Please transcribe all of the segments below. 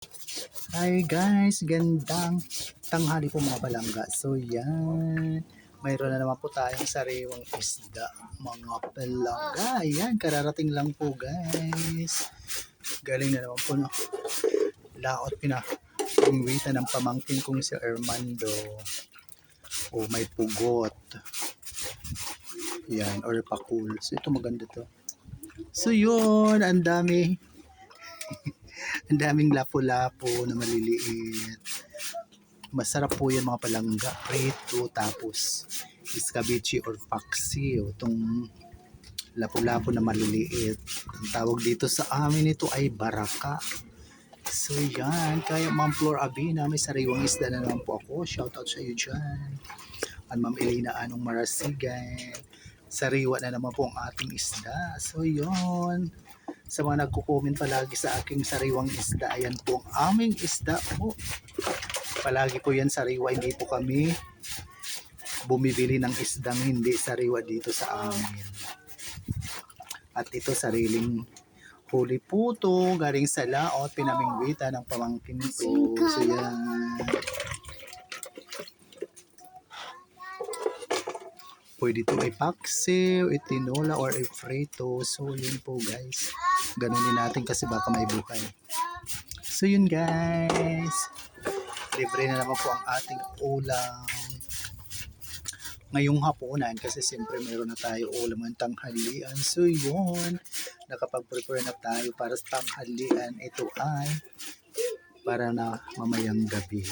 Hi guys, gandang tanghali po mga palangga. So yan, mayroon na naman po tayong sariwang isda mga palangga. Ayan, kararating lang po guys. Galing na naman po no. Laot pinangwitan ng pamangkin kong si Armando. O may pugot. Yan, or pakul. So ito maganda to. So yun, ang daming lapu-lapu na maliliit. Masarap po yan mga palangga. Prito tapos escabeche or paksi. O itong lapu-lapu na maliliit. Ang tawag dito sa amin ito ay baraka. So yan. Kaya Ma'am Flor Abina, may sariwang isda na naman po ako. Shoutout sa iyo dyan. At Ma'am Elena Anong Marasigan. Sariwa na naman po ang ating isda. So yun. Sa mga nagko-comment palagi sa aking sariwang isda, ayan po ang aming isda po. Palagi po yan sariwa, hindi po kami bumibili ng isdang hindi sariwa dito sa amin. At ito sariling huli po to, galing sa laot, pinamingwita ng pamangkin ko. So yan. Pwede ito ipaksiw, itinola, or i-frito. So yun po guys. Ganunin natin kasi baka may buhay. So yun guys. Libre na naman po ang ating ulam. Ngayong hapunan kasi siyempre meron na tayo ulam ng tanghalian. So yun. Nakapag-prepare na tayo para sa tanghalian. Ito ay para na mamayang gabi.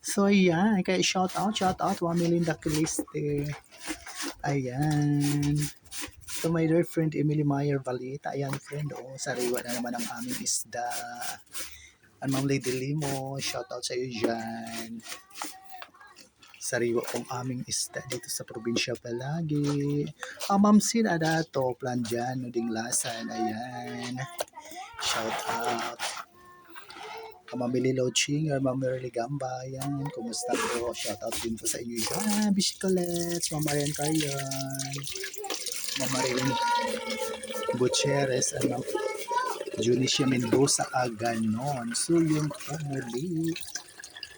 So ayan. Kaya shout out 1 million Dakiliste. Ayan. So my dear friend Emily Meyer Valita. Ayan friend, sariwa na naman ang aming isda. And Ma'am Lady Limo, shout out sa iyo dyan. Sariwa pong aming isda dito sa probinsya palagi. Ma'am Sin Adato, plan dyan, Nuding Lasan. Ayan. Shout out. Ma'am Lilo Chinger, Ma'am Merly Gamba. Ayan, kumusta po? Shout out din po sa inyo dyan. Bishkolets, Ma'am Marian Carrion. Ma'am Marilyn Gutierrez at Ma'am Junicia Mendoza Aganon. So yun po muli.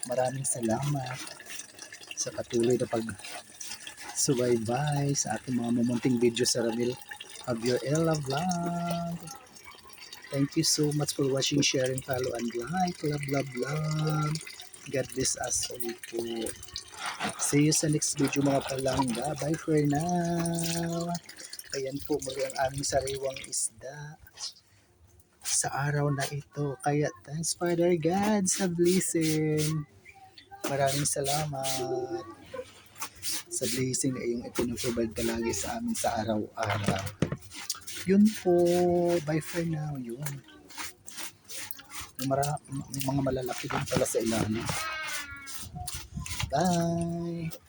Maraming salamat sa patuloy na pag-subaybay sa ating mga mumunting video sa Ramil Javier Ella Vlog. Thank you so much for watching, sharing, follow, and like. Love, love, love. God bless us all po. See you sa next video mga palangga. Bye for now. Ayan po muli ang aming sariwang isda sa araw na ito. Kaya thanks Father God sa blessing. Maraming salamat sa blessing na iyong ipinuprovide palagi sa amin sa araw-araw. Yun po. Bye for now. Yun. Mga malalaki din pala sa ilalim. Bye.